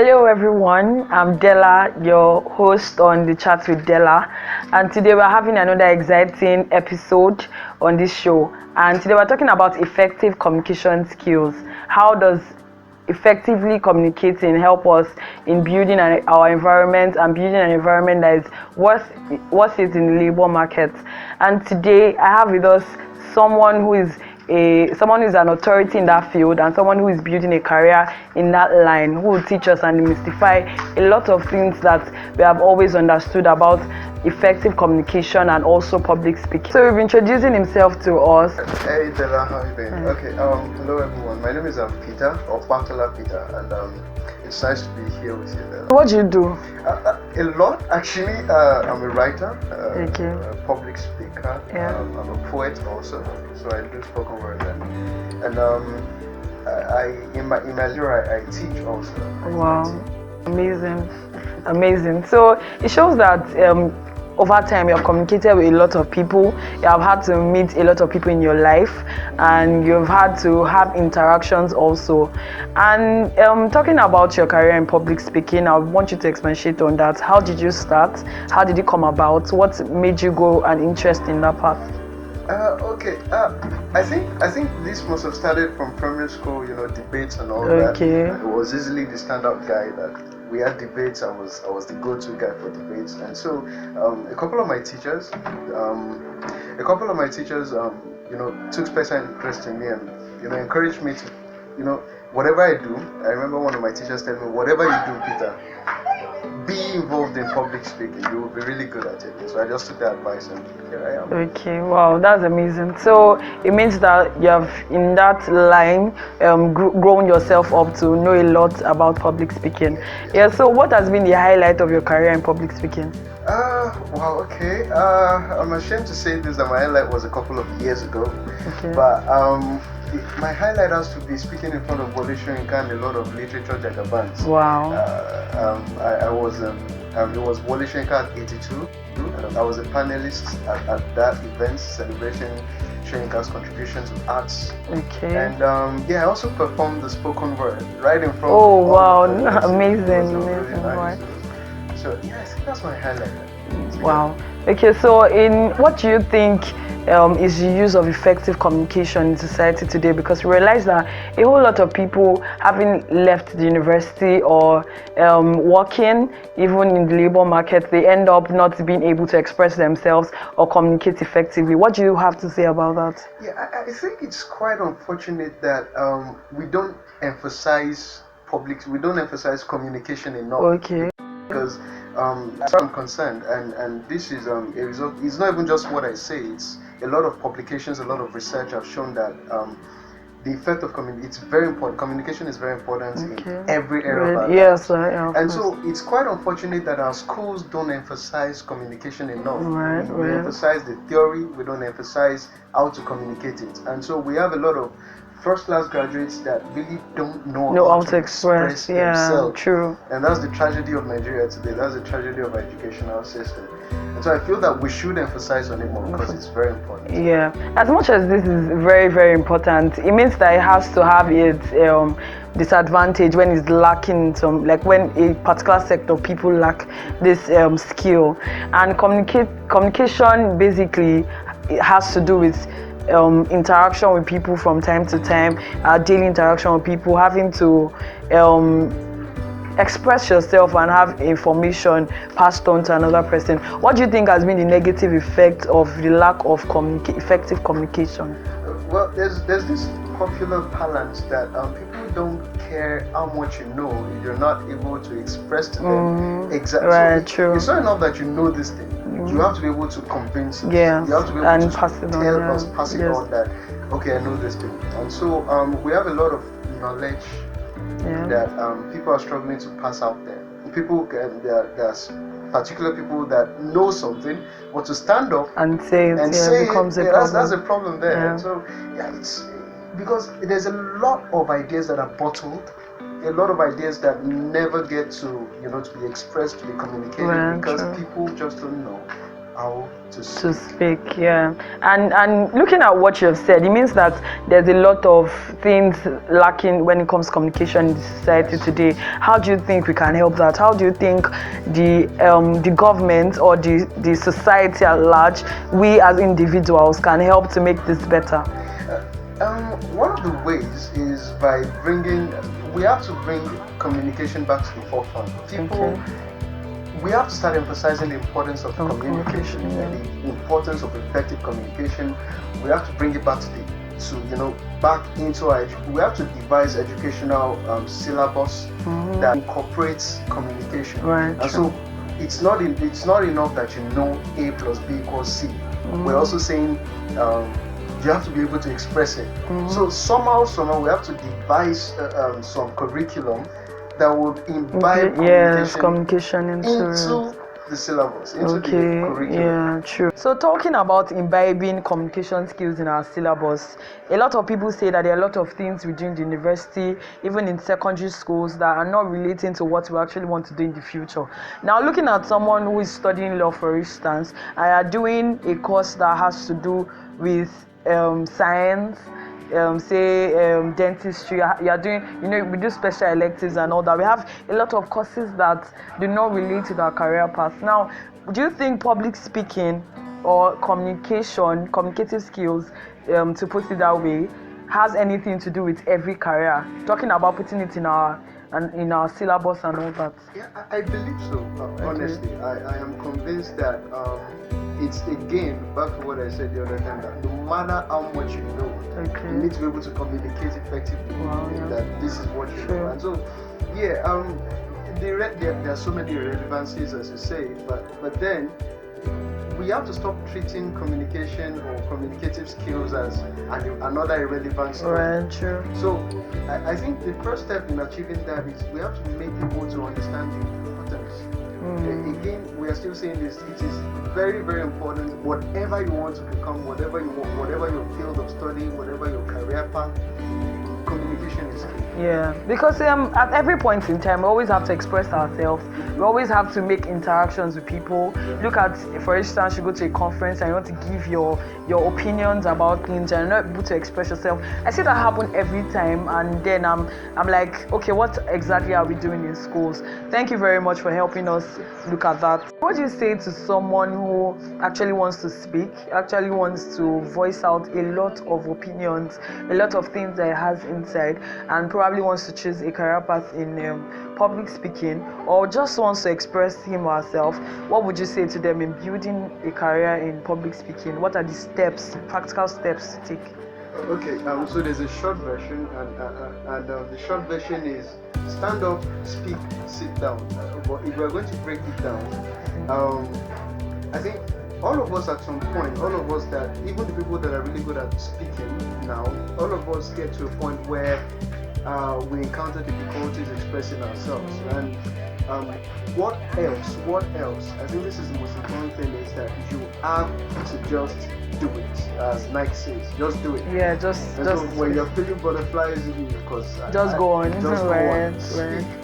Hello everyone, I'm Della, your host on the Chat with Della, and today we're having another exciting episode on this show. And today we're talking about effective communication skills. How does effectively communicating help us in building our environment and building an environment that is worth it in the labor market? And today I have with us someone who is an authority in that field and someone who is building a career in that line, who will teach us and demystify a lot of things that we have always understood about effective communication and also public speaking. So we've introducing himself to us. Hey Della, how you doing? Okay, hello everyone. My name is Peter, Opatola Peter, and it's nice to be here with you, Della. What do you do? A lot, actually. I'm a writer, a public speaker. Yeah. I'm a poet also, so I do spoken word. And in my literature I teach also. Wow, amazing. So it shows that over time you have communicated with a lot of people, you have had to meet a lot of people in your life, and you've had to have interactions also. And talking about your career in public speaking, I want you to expatiate on that. How did you start? How did it come about? What made you go and interest in that path? Okay. I think this must have started from primary school, debates and all Okay. that. I was easily the standout guy that we had debates. I was the go-to guy for debates, and so a couple of my teachers, took special interest in me and encouraged me to, whatever I do. I remember one of my teachers telling me, whatever you do, Peter, be involved in public speaking. You will be really good at it. So I just took that advice and here I am. Okay, wow, that's amazing. So it means that you have, in that line, grown yourself up to know a lot about public speaking. Yeah. So what has been the highlight of your career in public speaking? Wow, okay. I'm ashamed to say this, that my highlight was a couple of years ago. Okay. But my highlight has to be speaking in front of Wole Soyinka and a lot of literature jagabans. Wow. It was Wole Soyinka at 82. I was a panelist at that event celebrating Soyinka's contribution to arts. Okay. And I also performed the spoken word right in front. Oh wow, amazing. Really nice. So I think that's my highlight. Wow. Okay, so what do you think is the use of effective communication in society today? Because we realize that a whole lot of people, having left the university or working even in the labor market, they end up not being able to express themselves or communicate effectively. What do you have to say about that? Yeah, I think it's quite unfortunate that we don't emphasize communication enough. Okay. Because as far as I'm concerned, and this is a result, it's not even just what I say, it's a lot of publications, a lot of research have shown that the effect of it's very important. Communication is very important in every area of our lives. Yes, yeah, and so it's quite unfortunate that our schools don't emphasize communication enough. We emphasize the theory, we don't emphasize how to communicate it. And so we have a lot of first-class graduates that really don't know how to express themselves. True. And that's the tragedy of Nigeria today. That's the tragedy of our educational system. And so I feel that we should emphasize on it more because it's very important. Yeah. As much as this is very, very important, it means that it has to have its disadvantage when it's lacking some, like when a particular sector of people lack this skill. And communication basically, it has to do with interaction with people from time to time, daily interaction with people, having to express yourself and have information passed on to another person. What do you think has been the negative effect of the lack of effective communication? Well, there's this popular balance that people don't care how much you know if you're not able to express to them exactly. Right, so true. It's not enough that you know this thing. You have to be able to convince us. Yes, you have to be able to pass it on, pass it on that, okay, I know this thing. And so we have a lot of knowledge that people are struggling to pass out there. There's particular people that know something, but to stand up and say it becomes a problem. That's a problem there. Yeah. And so it's because there's a lot of ideas that are bottled, a lot of ideas that never get to be expressed, to be communicated, because people just don't know how to to speak. Yeah. And looking at what you've said, it means that there's a lot of things lacking when it comes to communication in the society today. How do you think we can help that? How do you think the government or the society at large, we as individuals, can help to make this better? One of the ways is by we have to bring communication back to the forefront. People, we have to start emphasizing the importance of communication and the importance of effective communication. We have to bring it back back into we have to devise educational syllabus that incorporates communication. Right. And so it's not enough that you know A plus B equals C. We're also saying you have to be able to express it. So somehow we have to devise some curriculum that would imbibe communication into the syllabus, into the curriculum. Yeah, true. So talking about imbibing communication skills in our syllabus, a lot of people say that there are a lot of things we do in the university, even in secondary schools, that are not relating to what we actually want to do in the future. Now, looking at someone who is studying law, for instance, and are doing a course that has to do with science, dentistry, you are doing, we do special electives and all that. We have a lot of courses that do not relate to our career path. Now, do you think public speaking or communicative skills, to put it that way, has anything to do with every career? Talking about putting it in our syllabus and all that. Yeah, I believe so. Honestly, I am convinced that it's again back to what I said the other time, that no matter how much you know, you need to be able to communicate effectively. That this is what you know. And so, there are so many relevancies, as you say, but then we have to stop treating communication or communicative skills as another irrelevant skill. Right, true. So I think the first step in achieving that is we have to make people to understand the importance. Again, we are still saying this. It is very, very important. Whatever you want to become, whatever your field of study, whatever your career path, communication is key. Yeah, because at every point in time, we always have to express ourselves. We always have to make interactions with people. Look at, for instance, you go to a conference and you want to give your opinions about things and you're not able to express yourself. I see that happen every time, and then I'm like, okay, what exactly are we doing in schools? Thank you very much for helping us look at that. What do you say to someone who actually wants to speak, actually wants to voice out a lot of opinions, a lot of things that he has inside, and probably wants to choose a career path in public speaking, or just wants to express him or herself? What would you say to them in building a career in public speaking? What are the steps, practical steps to take? Okay, so there's a short version, and the short version is stand up, speak, sit down. But if we're going to break it down, I think all of us at some point, all of us that, even the people that are really good at speaking now, all of us get to a point where we encounter difficulties expressing ourselves. And what else? I think this is the most important thing, is that you have to just do it. As Nike says, just do it. Yeah, just when you're feeling butterflies, because go on.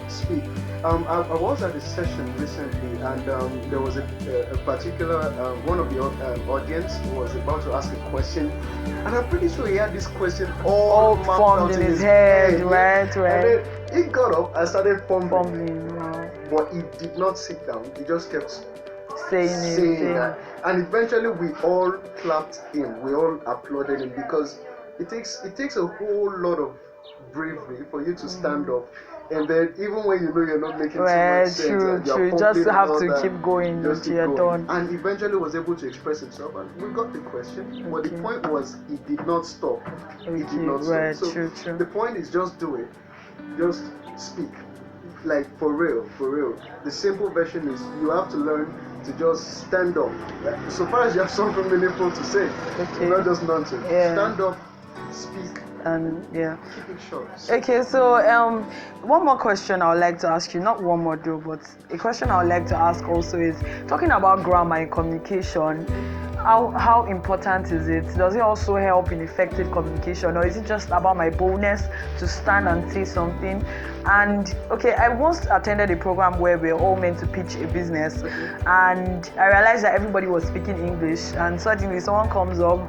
Speak. I was at a session recently, and there was a particular one of the audience was about to ask a question, and I'm pretty sure he had this question all formed in his head. Right. And then he got up and started fumbling. But he did not sit down. He just kept saying that. And eventually we all clapped him. We all applauded him, because it takes a whole lot of bravery for you to stand up. And then even when you know you're not making too much sense, you just have to keep going until you're done. And eventually was able to express himself, and we got the question. But the point was, he did not stop. He did not stop. So true. the point is, just do it. Just speak. Like for real. The simple version is, you have to learn to just stand up. So far as you have something meaningful to say, not just nonsense. Stand up, speak, and keep it short. Okay, so one more question I would like to ask you, not one more though, but a question I would like to ask also is, talking about grammar and communication, how important is it? Does it also help in effective communication, or is it just about my boldness to stand and say something? And okay, I once attended a program where we were all meant to pitch a business, and I realized that everybody was speaking English, and suddenly someone comes up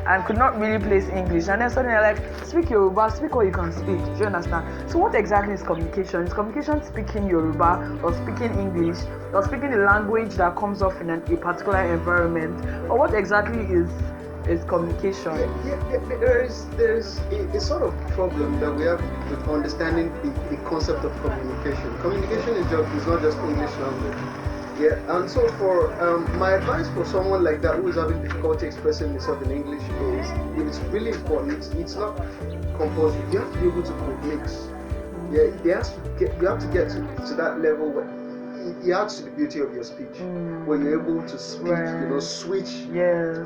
and could not really place English, and then suddenly they're like, speak Yoruba, speak what you can speak. Do you understand? So what exactly is communication? Is communication speaking Yoruba or speaking English or speaking the language that comes off in a particular environment, or what exactly is communication? There's a sort of problem that we have with understanding the concept of communication. Communication is not just English language. Yeah, and so for my advice for someone like that who is having difficulty expressing himself in English is it's really important. It's not compulsory. You have to be able to mix. Yeah, you have to get to that level where it adds to the beauty of your speech. When you're able to speak, switch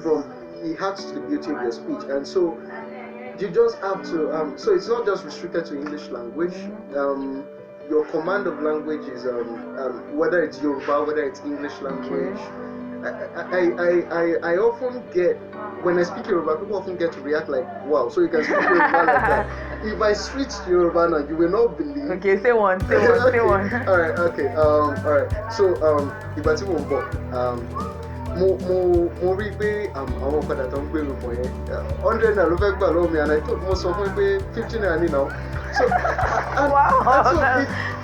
from. It adds to the beauty of your speech, and so you just have to. So it's not just restricted to English language. Your command of language is whether it's Yoruba, whether it's English language. I often get, when I speak Yoruba, people often get to react like, wow, so you can speak Yoruba like that. If I switch to Yoruba now, you will not believe. Okay, say one. Alright, okay. Alright. So ìgbà tí mo ń bọ̀, mo rí pé àwọn ọ̀kadà tó ń gbèrò fún yẹn 100 naira ló fẹ́ gbà lọ́wọ́ mi, and I told mo sọ fún pé 50 naira ní now. So wow,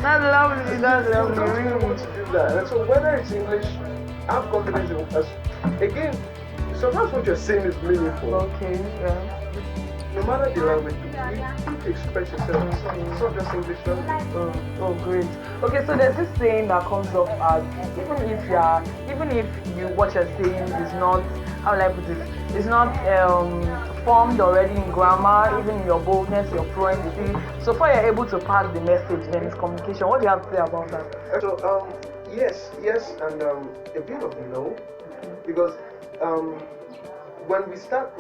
that's lovely. That's lovely. Really able to do that. And so whether it's English, have confidence in us. Again, sometimes what you're saying is meaningful. Okay, yeah. No matter the language, you need to express yourself. It's not just English language. Oh, great. Okay, so there's this saying that comes up as even if what you're saying is not, how will I put it, is not formed already in grammar, even in your boldness, your fluency. So far you're able to pass the message, then it's communication. What do you have to say about that? So yes, and a bit of no, because when we start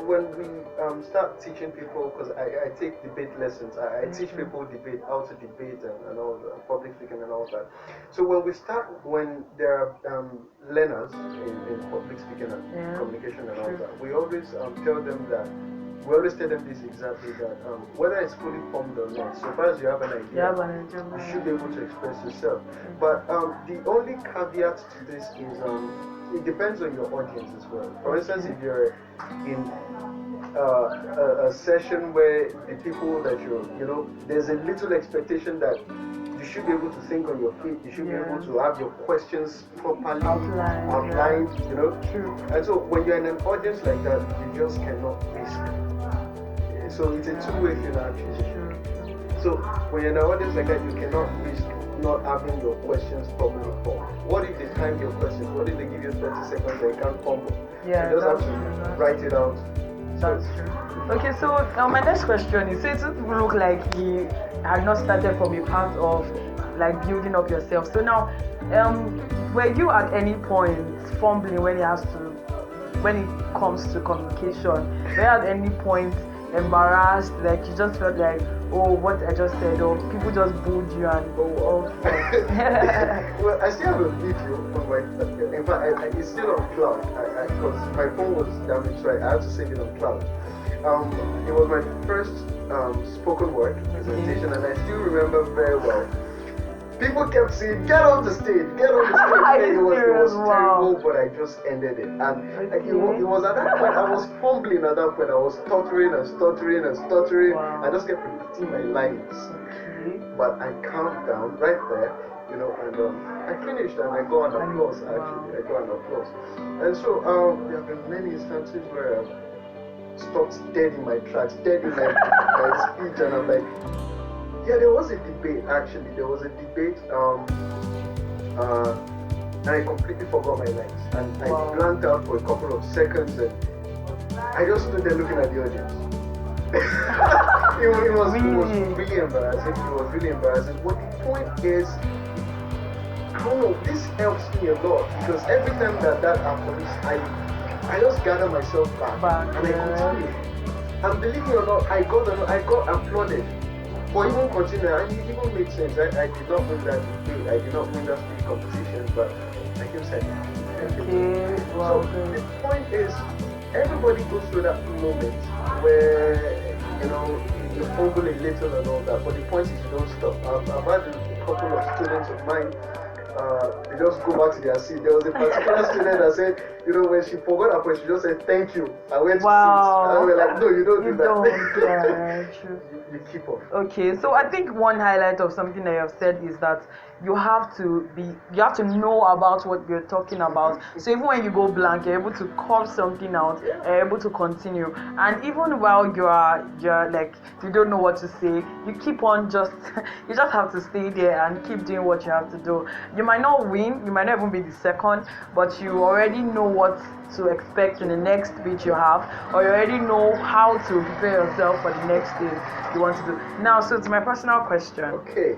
teaching people, because I take debate lessons, I teach people debate, how to debate and all the public speaking and all that. So when there are learners in public speaking and communication and all that, we always tell them this exactly, that whether it's fully formed or not, so far as you have an idea, you should be able to express yourself. But the only caveat to this is it depends on your audience as well. For instance, if you're in a session where the people that there's a little expectation that you should be able to think on your feet, you should be able to have your questions properly outlined, True. And so when you're in an audience like that, you just cannot risk. So it's a two-way thing actually. So when you're in an audience like that, you cannot risk not having your questions properly formed. What if they time your questions? What if they give you 30 seconds and you can't fumble? Yeah, you just have to write it out. That's true. Okay, so my next question is, so it look like you had not started from a part of like building up yourself. So now, were you at any point fumbling when it comes to communication? Were you at any point embarrassed, like you just felt like, oh, what I just said, or people just booed you and well, I still have a video on my, in fact, it's still on cloud, because my phone was damaged, so I had to save it on cloud. It was my first spoken word presentation, and I still remember very well. People kept saying, get on the stage. It was terrible, but I just ended it. And it was at that point, I was fumbling at that point. I was stuttering. Wow. I just kept repeating my lines. But I calmed down right there, and I finished, and I got an applause, actually. And so there have been many instances where I stopped dead in my tracks, dead in my speech, and I'm like, yeah, there was a debate actually. There was a debate, and I completely forgot my lines, and I blanked out for a couple of seconds, and I just stood there looking at the audience. it was really embarrassing. But the point is, I don't know. This helps me a lot, because every time that happens, I just gather myself back and I continue. And believe me or not, I got applauded. For even continuing, and it even made sense. I did not win that debate, I did not win that speech competition, but I kept saying it. Okay, wow. So the point is, everybody goes through that moment where, you fumble a little and all that, but the point is you don't stop. I've had a couple of students of mine, they just go back to their seat. There was a particular student that said, when she forgot her point, she just said, thank you. I went to sit. And we were like, no, you don't do that. Yeah, true. You keep off. Okay, so I think one highlight of something that you have said is that you have to know about what you're talking about. So even when you go blank, you're able to call something out, you're able to continue. And even while you're like you don't know what to say, you keep on you just have to stay there and keep doing what you have to do. You might not win, you might not even be the second, but you already know what to expect in the next speech you have, or you already know how to prepare yourself for the next thing you want to do. Now, so to my personal question. Okay.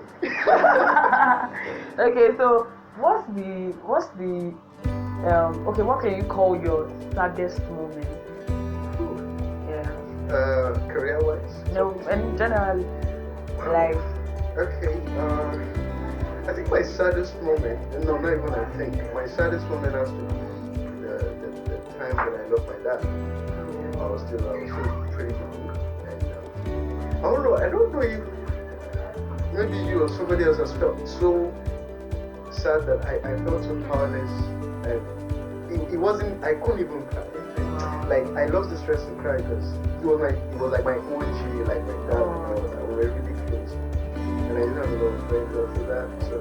Okay, so what's the okay, what can you call your saddest moment? Yeah. Career-wise? No, in general, life. Okay. I think my saddest moment. No, not even I think. My saddest moment has to be the time when I lost my dad. I was still pretty young, and I don't know if maybe you or somebody else has felt so sad that I felt so powerless, and it wasn't. I couldn't even cry. Like I lost the stress to cry because it was like my OG, like my dad. We were really close, and I didn't have a lot of friends after that. So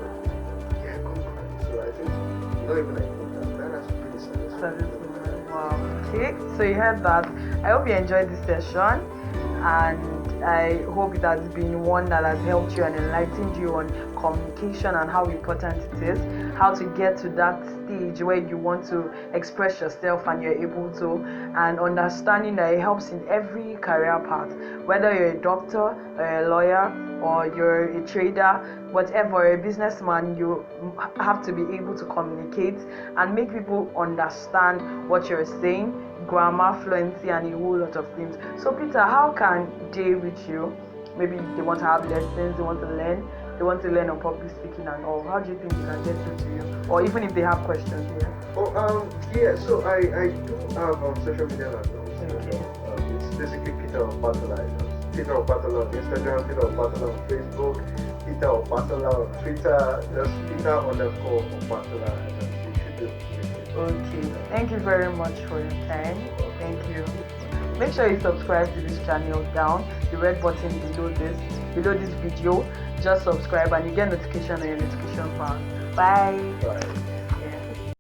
yeah, I couldn't cry. So I think not even I think that has to be the saddest. Wow. Okay, so you heard that. I hope you enjoyed this session, and I hope it has been one that has helped you and enlightened you on communication and how important it is, how to get to that stage where you want to express yourself and you're able to, and understanding that it helps in every career path, whether you're a doctor or a lawyer or you're a trader, whatever, a businessman, you have to be able to communicate and make people understand what you're saying, grammar, fluency, and a whole lot of things. So Peter, how can they reach you? Maybe they want to have lessons, they want to learn on public speaking and all. How do you think they can get through to you? Or even if they have questions here? Yeah, so I do have social media handles. Okay. It's basically Peter Opatola. Peter Opatola on Instagram, Peter Opatola on Facebook, Peter Opatola on Twitter, just Peter_Opatola, and you should do it. Okay, thank you very much for your time. Thank you. Make sure you subscribe to this channel down the red button below this video. Just subscribe and you get notification on your notification bar. Bye.